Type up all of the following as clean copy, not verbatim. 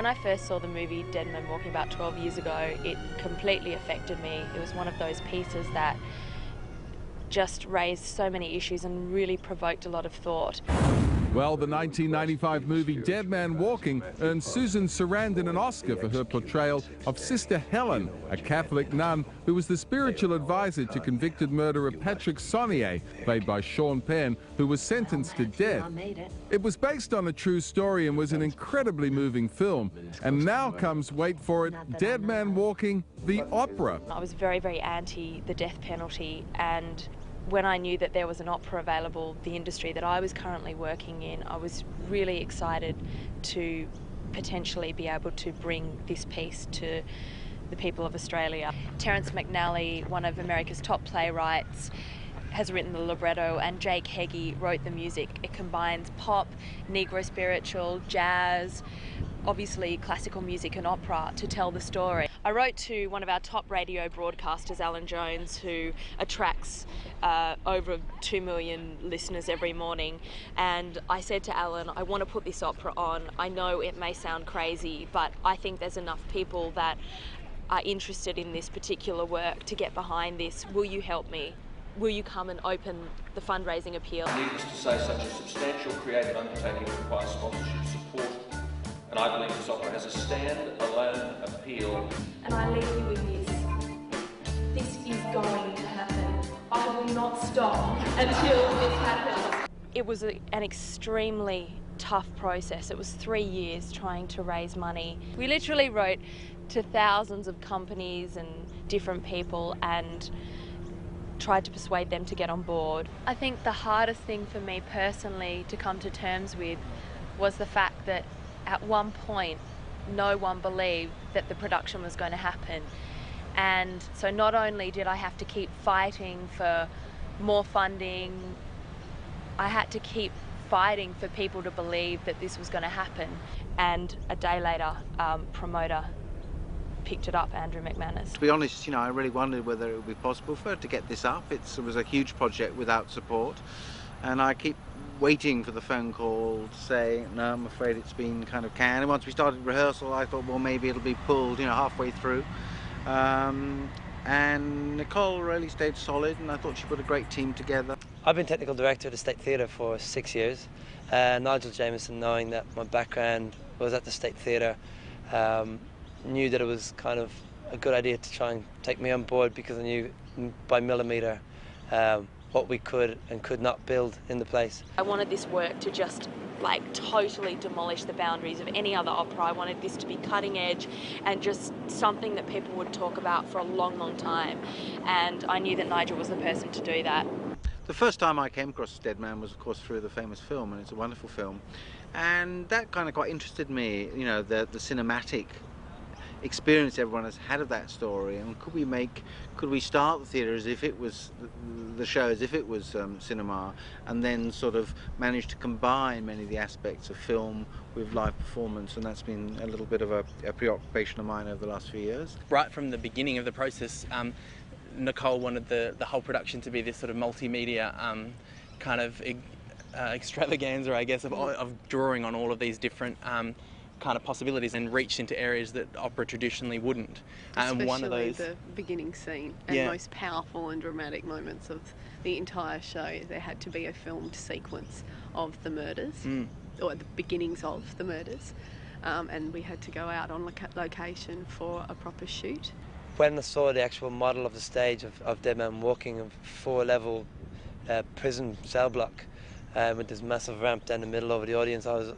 When I first saw the movie Dead Men Walking about 12 years ago, it completely affected me. It was one of those pieces that just raised so many issues and really provoked a lot of thought. Well, the 1995 movie Dead Man Walking earned Susan Sarandon an Oscar for her portrayal of Sister Helen, a Catholic nun who was the spiritual advisor to convicted murderer Patrick Sonnier, played by Sean Penn, who was sentenced to death. It was based on a true story and was an incredibly moving film. And now comes, wait for it, Dead Man Walking, the opera. I was very, very anti the death penalty, and when I knew that there was an opera available, the industry that I was currently working in, I was really excited to potentially be able to bring this piece to the people of Australia. Terence McNally, one of America's top playwrights, has written the libretto, and Jake Heggie wrote the music. It combines pop, Negro spiritual, jazz, obviously classical music and opera to tell the story. I wrote to one of our top radio broadcasters, Alan Jones, who attracts over 2 million listeners every morning, and I said to Alan, I want to put this opera on. I know it may sound crazy, but I think there's enough people that are interested in this particular work to get behind this. Will you help me? Will you come and open the fundraising appeal? Needless to say, such a substantial creative undertaking requires sponsorship support, and I believe this opera has a stand-alone appeal. And I leave you with this. This is going to happen. I will not stop until this happens. It was an extremely tough process. It was 3 years trying to raise money. We literally wrote to thousands of companies and different people and tried to persuade them to get on board. I think the hardest thing for me personally to come to terms with was the fact that at one point no one believed that the production was going to happen. And so not only did I have to keep fighting for more funding, I had to keep fighting for people to believe that this was going to happen. And a day later, promoter picked it up, Andrew McManus. To be honest, I really wondered whether it would be possible for her to get this up. It was a huge project without support, and I keep waiting for the phone call to say, no, I'm afraid it's been kind of canned. And once we started rehearsal, I thought, well, maybe it'll be pulled, halfway through. And Nicole really stayed solid, and I thought she put a great team together. I've been technical director of the State Theatre for 6 years. Nigel Jameson, knowing that my background was at the State Theatre, knew that it was kind of a good idea to try and take me on board, because I knew by millimetre what we could and could not build in the place. I wanted this work to just totally demolish the boundaries of any other opera. I wanted this to be cutting edge and just something that people would talk about for a long, long time. And I knew that Nigel was the person to do that. The first time I came across Dead Man was, of course, through the famous film, and it's a wonderful film. And that kind of quite interested me, the cinematic experience everyone has had of that story, and could we start the theatre as if it was the show, as if it was cinema, and then sort of manage to combine many of the aspects of film with live performance. And that's been a little bit of a preoccupation of mine over the last few years. Right from the beginning of the process, Nicole wanted the whole production to be this sort of multimedia kind of extravaganza, I guess, of drawing on all of these different kind of possibilities, and reached into areas that opera traditionally wouldn't. Especially and one of those, the beginning scene and most powerful and dramatic moments of the entire show. There had to be a filmed sequence of the murders, or the beginnings of the murders, and we had to go out on location for a proper shoot. When I saw the actual model of the stage of Dead Man Walking, a 4-level prison cell block with this massive ramp down the middle over the audience, I was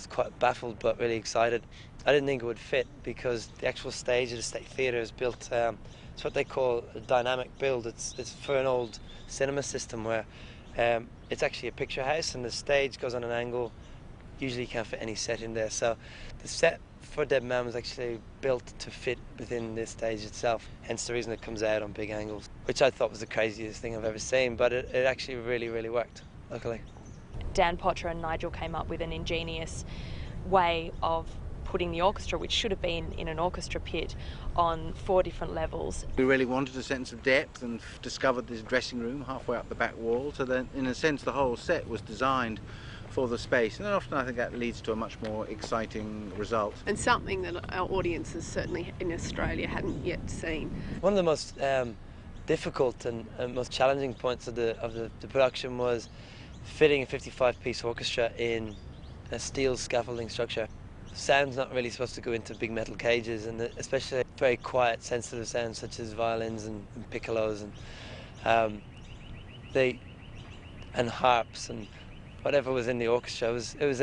quite baffled but really excited. I didn't think it would fit, because the actual stage of the State Theatre is built, it's what they call a dynamic build. It's for an old cinema system where it's actually a picture house, and the stage goes on an angle. Usually you can't fit any set in there. So the set for Dead Man was actually built to fit within this stage itself, hence the reason it comes out on big angles, which I thought was the craziest thing I've ever seen, but it actually really, really worked, luckily. Dan Potter and Nigel came up with an ingenious way of putting the orchestra, which should have been in an orchestra pit, on 4 different levels. We really wanted a sense of depth, and discovered this dressing room halfway up the back wall, so then in a sense the whole set was designed for the space, and often I think that leads to a much more exciting result. And something that our audiences, certainly in Australia, hadn't yet seen. One of the most difficult and most challenging points of the production was fitting a 55-piece orchestra in a steel scaffolding structure. Sound's not really supposed to go into big metal cages, and especially very quiet, sensitive sounds such as violins and piccolos and harps and whatever was in the orchestra. It was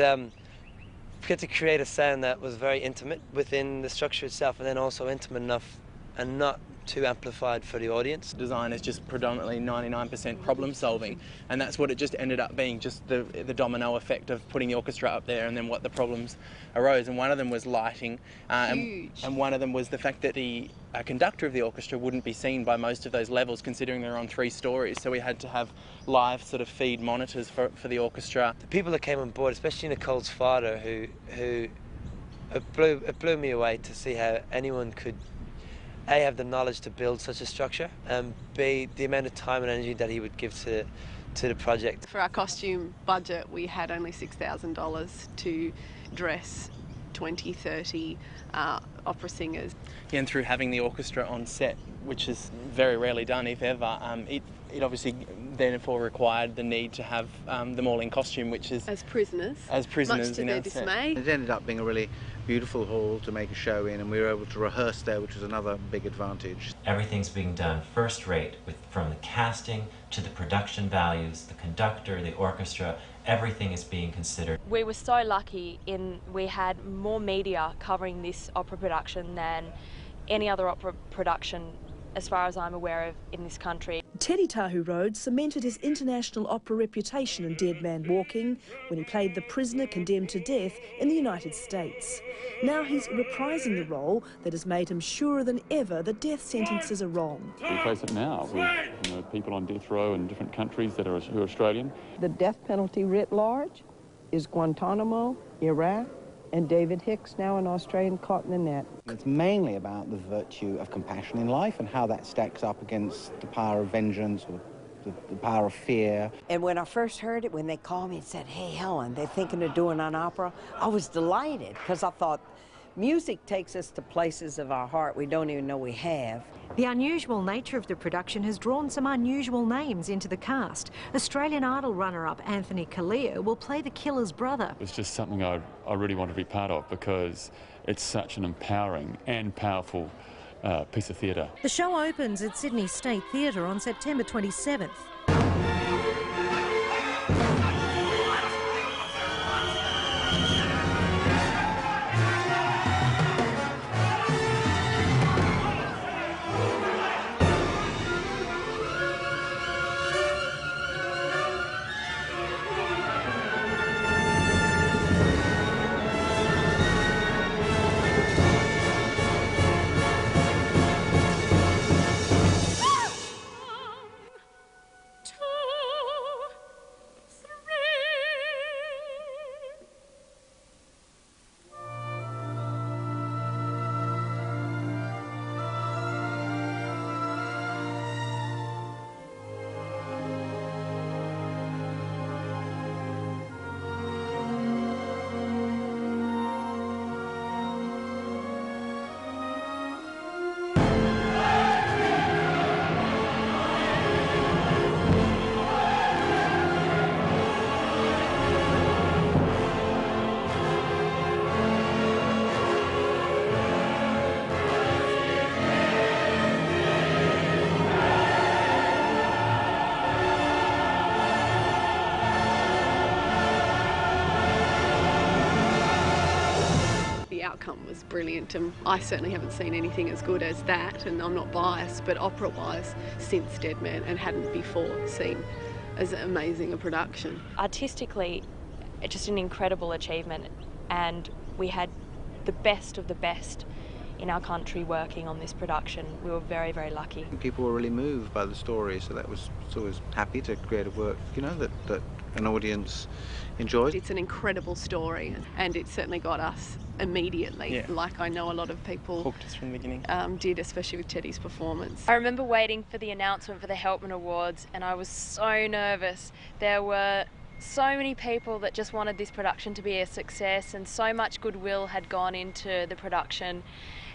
get to create a sound that was very intimate within the structure itself, and then also intimate enough and not too amplified for the audience. Design is just predominantly 99% problem solving, and that's what it just ended up being, just the domino effect of putting the orchestra up there and then what the problems arose. And one of them was lighting, and one of them was the fact that the conductor of the orchestra wouldn't be seen by most of those levels, considering they're on 3 stories, so we had to have live sort of feed monitors for the orchestra. The people that came on board, especially Nicole's father, who it blew me away to see how anyone could A, have the knowledge to build such a structure, and B, the amount of time and energy that he would give to the project. For our costume budget, we had only $6,000 to dress 20, 30 opera singers. Yeah, and through having the orchestra on set, which is very rarely done, if ever, it obviously therefore required the need to have them all in costume, which is... As prisoners. Much to their dismay. It ended up being a really beautiful hall to make a show in, and we were able to rehearse there, which was another big advantage. Everything's being done first rate, from the casting to the production values, the conductor, the orchestra, everything is being considered. We were so lucky we had more media covering this opera production than any other opera production, as far as I'm aware of, in this country. Teddy Tahu Rhodes cemented his international opera reputation in Dead Man Walking when he played the prisoner condemned to death in the United States. Now he's reprising the role that has made him surer than ever that death sentences are wrong. We face it now with people on death row in different countries who are Australian. The death penalty writ large is Guantanamo, Iraq, and David Hicks now in Australian caught in the net. It's mainly about the virtue of compassion in life and how that stacks up against the power of vengeance or the power of fear. And when I first heard it, when they called me and said, "Hey, Helen, they're thinking of doing an opera," I was delighted because I thought music takes us to places of our heart we don't even know we have. The unusual nature of the production has drawn some unusual names into the cast. Australian Idol runner-up Anthony Calea will play the killer's brother. It's just something I really want to be part of because it's such an empowering and powerful piece of theatre. The show opens at Sydney State Theatre on September 27th. Outcome was brilliant, and I certainly haven't seen anything as good as that, and I'm not biased, but opera-wise since Dead Man, and hadn't before seen as amazing a production. Artistically, it's just an incredible achievement, and we had the best of the best in our country working on this production. We were very, very lucky. People were really moved by the story, so that was always happy to create a work, that an audience enjoyed. It's an incredible story, and it certainly got us immediately, like I know a lot of people hooked us from the beginning. Did, especially with Teddy's performance. I remember waiting for the announcement for the Helpman Awards, and I was so nervous. There were so many people that just wanted this production to be a success, and so much goodwill had gone into the production,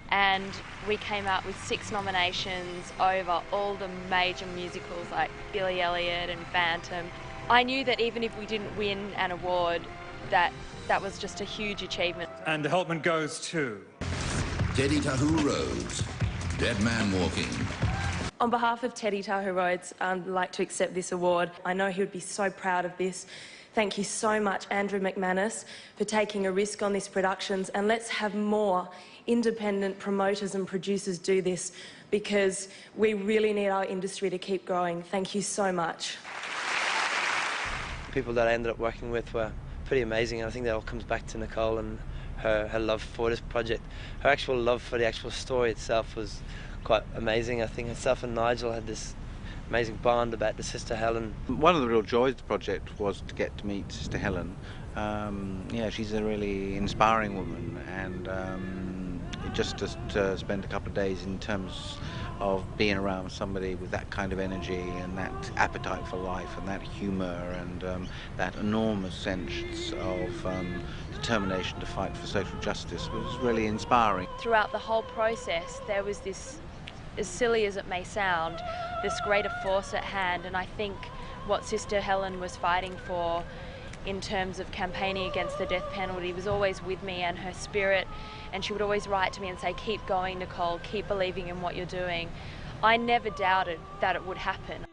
and we came out with 6 nominations over all the major musicals like Billy Elliot and Phantom. I knew that even if we didn't win an award, that was just a huge achievement. And the Helpman goes to Teddy Tahu Rhodes, Dead Man Walking. On behalf of Teddy Tahu Rhodes, I'd like to accept this award. I know he would be so proud of this. Thank you so much, Andrew McManus, for taking a risk on this productions, and let's have more independent promoters and producers do this, because we really need our industry to keep growing. Thank you so much. People that I ended up working with were pretty amazing, and I think that all comes back to Nicole and her love for this project. Her actual love for the actual story itself was quite amazing. I think herself and Nigel had this amazing bond about the Sister Helen. One of the real joys of the project was to get to meet Sister Helen. Yeah, she's a really inspiring woman, and just to spend a couple of days in terms of being around somebody with that kind of energy and that appetite for life and that humour and that enormous sense of determination to fight for social justice was really inspiring. Throughout the whole process, there was this, as silly as it may sound, this greater force at hand, and I think what Sister Helen was fighting for in terms of campaigning against the death penalty was always with me, and her spirit, and she would always write to me and say, keep going, Nicole, keep believing in what you're doing. I never doubted that it would happen.